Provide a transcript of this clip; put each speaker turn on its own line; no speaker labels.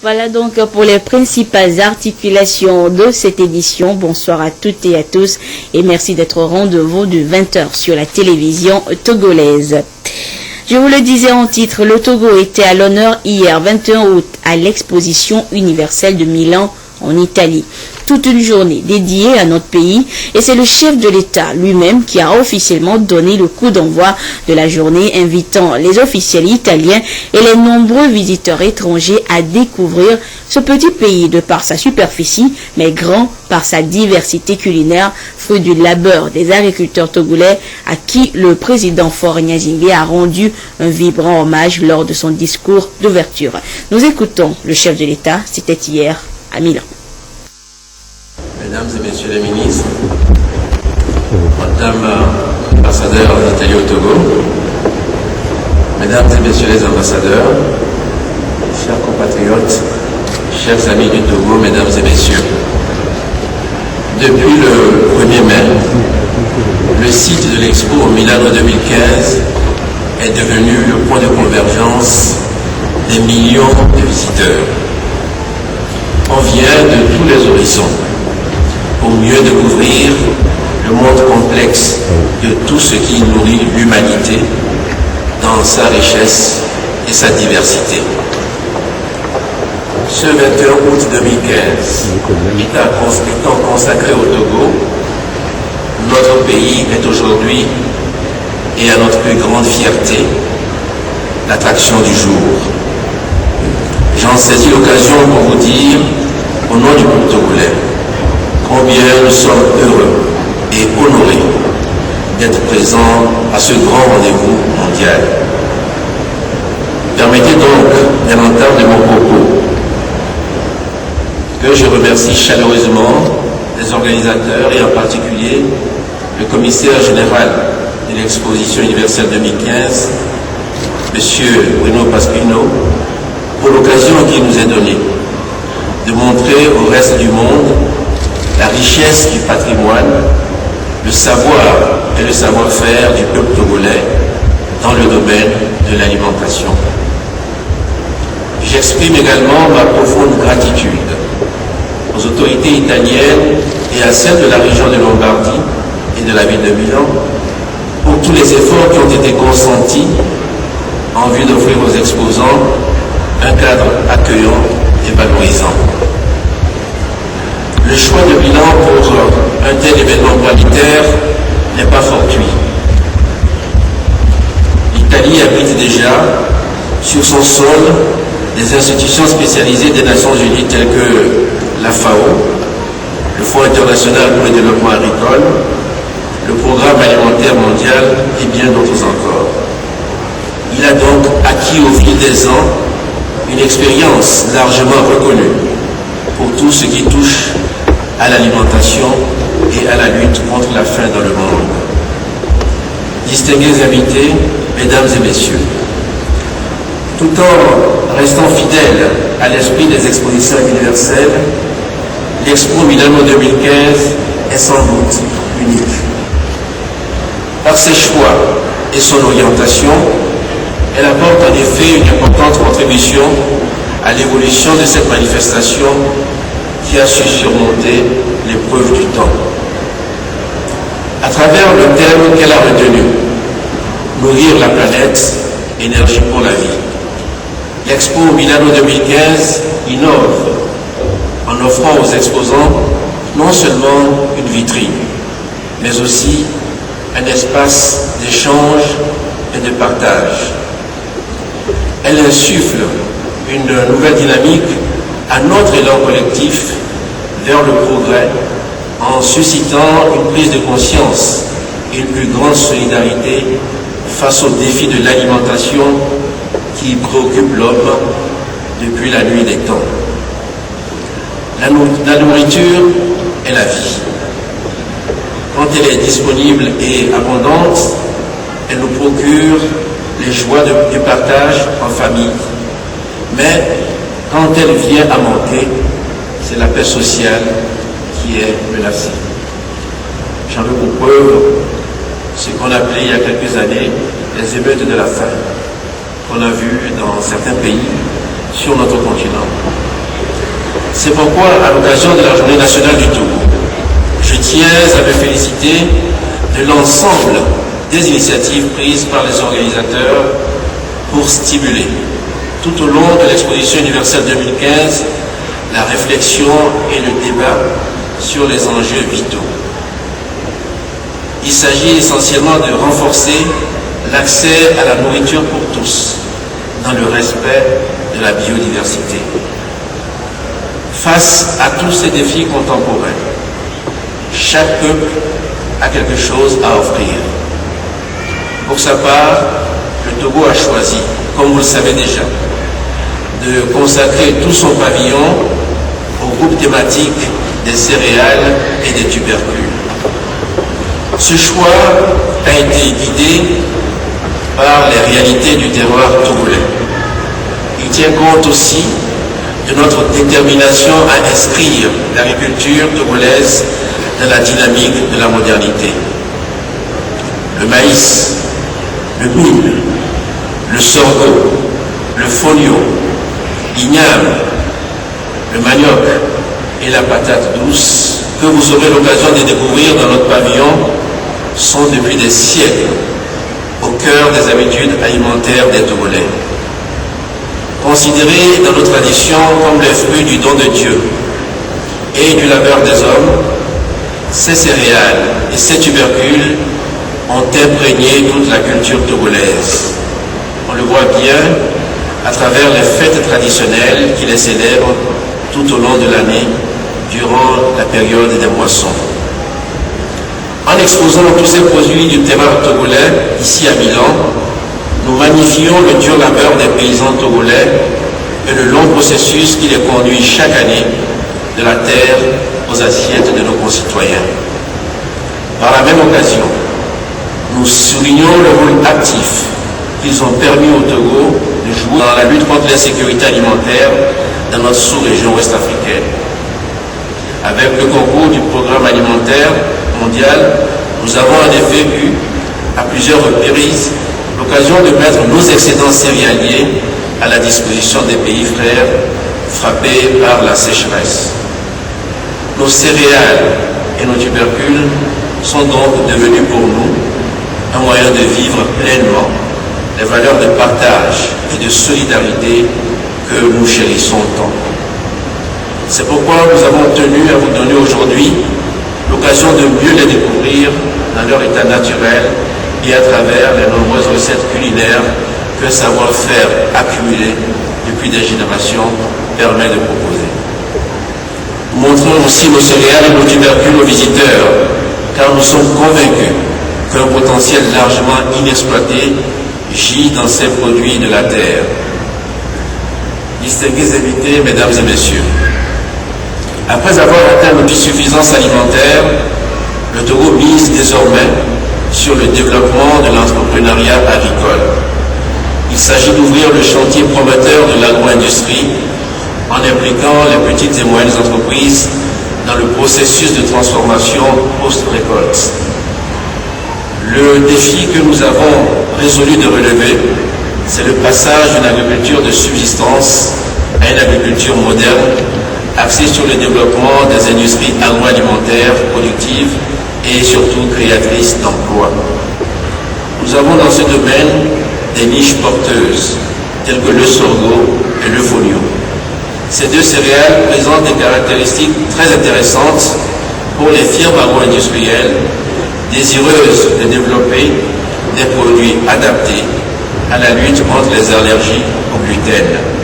Voilà donc pour les principales articulations de cette édition. Bonsoir à toutes et à tous et merci d'être au rendez-vous de 20h sur la télévision togolaise. Je vous le disais en titre, le Togo était à l'honneur hier 21 août à l'exposition universelle de Milan en Italie. Toute une journée dédiée à notre pays et c'est le chef de l'État lui-même qui a officiellement donné le coup d'envoi de la journée, invitant les officiels italiens et les nombreux visiteurs étrangers à découvrir ce petit pays de par sa superficie mais grand par sa diversité culinaire, fruit du labeur des agriculteurs togolais à qui le président Faure Gnassingbé a rendu un vibrant hommage lors de son discours d'ouverture. Nous écoutons le chef de l'État, c'était hier à Milan.
Mesdames et messieurs les ministres, Madame l'ambassadeur d'Italie au Togo, Mesdames et messieurs les ambassadeurs, chers compatriotes, chers amis du Togo, Mesdames et messieurs, depuis le 1er mai, le site de l'Expo Milano 2015 est devenu le point de convergence des millions de visiteurs. On vient de tous les horizons pour mieux découvrir le monde complexe de tout ce qui nourrit l'humanité dans sa richesse et sa diversité. Ce 21 août 2015, étant consacré au Togo, notre pays est aujourd'hui, et à notre plus grande fierté, l'attraction du jour. J'en saisis l'occasion pour vous dire, au nom du peuple togolais, combien nous sommes heureux et honorés d'être présents à ce grand rendez-vous mondial. Permettez donc, dès l'entame de mon propos, que je remercie chaleureusement les organisateurs et en particulier le commissaire général de l'exposition universelle 2015, M. Bruno Paspino, pour l'occasion qui nous est donnée de montrer au reste du monde la richesse du patrimoine, le savoir et le savoir-faire du peuple togolais dans le domaine de l'alimentation. J'exprime également ma profonde gratitude aux autorités italiennes et à celles de la région de Lombardie et de la ville de Milan pour tous les efforts qui ont été consentis en vue d'offrir aux exposants un cadre accueillant et valorisant. Le choix de Milan pour un tel événement planétaire n'est pas fortuit. L'Italie abrite déjà sur son sol des institutions spécialisées des Nations Unies telles que la FAO, le Fonds international pour le développement agricole, le Programme alimentaire mondial et bien d'autres encore. Il a donc acquis au fil des ans une expérience largement reconnue pour tout ce qui touche à l'alimentation et à la lutte contre la faim dans le monde. Distingués invités, mesdames et messieurs, tout en restant fidèle à l'esprit des expositions universelles, l'Expo Milano 2015 est sans doute unique. Par ses choix et son orientation, elle apporte en effet une importante contribution à l'évolution de cette manifestation qui a su surmonter l'épreuve du temps. À travers le thème qu'elle a retenu, nourrir la planète, énergie pour la vie, l'Expo Milano 2015 innove en offrant aux exposants non seulement une vitrine, mais aussi un espace d'échange et de partage. Elle insuffle une nouvelle dynamique à notre élan collectif vers le progrès en suscitant une prise de conscience et une plus grande solidarité face aux défis de l'alimentation qui préoccupent l'homme depuis la nuit des temps. La nourriture est la vie. Quand elle est disponible et abondante, elle nous procure les joies du partage en famille. Mais quand elle vient à manquer, c'est la paix sociale qui est menacée. J'en veux pour preuve ce qu'on appelait il y a quelques années les émeutes de la faim, qu'on a vu dans certains pays sur notre continent. C'est pourquoi, à l'occasion de la Journée nationale du Togo, je tiens à me féliciter de l'ensemble des initiatives prises par les organisateurs pour stimuler, tout au long de l'exposition universelle 2015, la réflexion et le débat sur les enjeux vitaux. Il s'agit essentiellement de renforcer l'accès à la nourriture pour tous, dans le respect de la biodiversité. Face à tous ces défis contemporains, chaque peuple a quelque chose à offrir. Pour sa part, le Togo a choisi, comme vous le savez déjà, de consacrer tout son pavillon au groupe thématique des céréales et des tubercules. Ce choix a été guidé par les réalités du terroir togolais. Il tient compte aussi de notre détermination à inscrire l'agriculture togolaise dans la dynamique de la modernité. Le maïs, le mil, le sorgho, le fonio, l'igname, le manioc et la patate douce que vous aurez l'occasion de découvrir dans notre pavillon sont depuis des siècles au cœur des habitudes alimentaires des Togolais. Considérés dans nos traditions comme les fruits du don de Dieu et du labeur des hommes, ces céréales et ces tubercules ont imprégné toute la culture togolaise. On le voit bien à travers les fêtes traditionnelles qui les célèbrent tout au long de l'année durant la période des moissons. En exposant tous ces produits du terroir togolais ici à Milan, nous magnifions le dur labeur des paysans togolais et le long processus qui les conduit chaque année de la terre aux assiettes de nos concitoyens. Par la même occasion, nous soulignons le rôle actif qu'ils ont permis au Togo de jouer dans la lutte contre l'insécurité alimentaire dans notre sous-région ouest-africaine. Avec le concours du programme alimentaire mondial, nous avons en effet eu, à plusieurs reprises, l'occasion de mettre nos excédents céréaliers à la disposition des pays frères frappés par la sécheresse. Nos céréales et nos tubercules sont donc devenus pour nous un moyen de vivre pleinement les valeurs de partage et de solidarité que nous chérissons tant. C'est pourquoi nous avons tenu à vous donner aujourd'hui l'occasion de mieux les découvrir dans leur état naturel et à travers les nombreuses recettes culinaires qu'un savoir-faire accumulé depuis des générations permet de proposer. Montrons aussi nos céréales et nos tubercules aux visiteurs, car nous sommes convaincus qu'un potentiel largement inexploité gît dans ces produits de la terre. Distingués invités, mesdames et messieurs, après avoir atteint l'autosuffisance alimentaire, le Togo mise désormais sur le développement de l'entrepreneuriat agricole. Il s'agit d'ouvrir le chantier prometteur de l'agro-industrie en impliquant les petites et moyennes entreprises dans le processus de transformation post-récolte. Le défi que nous avons résolu de relever, c'est le passage d'une agriculture de subsistance à une agriculture moderne, axée sur le développement des industries agroalimentaires productives et surtout créatrices d'emplois. Nous avons dans ce domaine des niches porteuses, telles que le sorgho et le fonio. Ces deux céréales présentent des caractéristiques très intéressantes pour les firmes agro-industrielles désireuses de développer des produits adaptés à la lutte contre les allergies au gluten.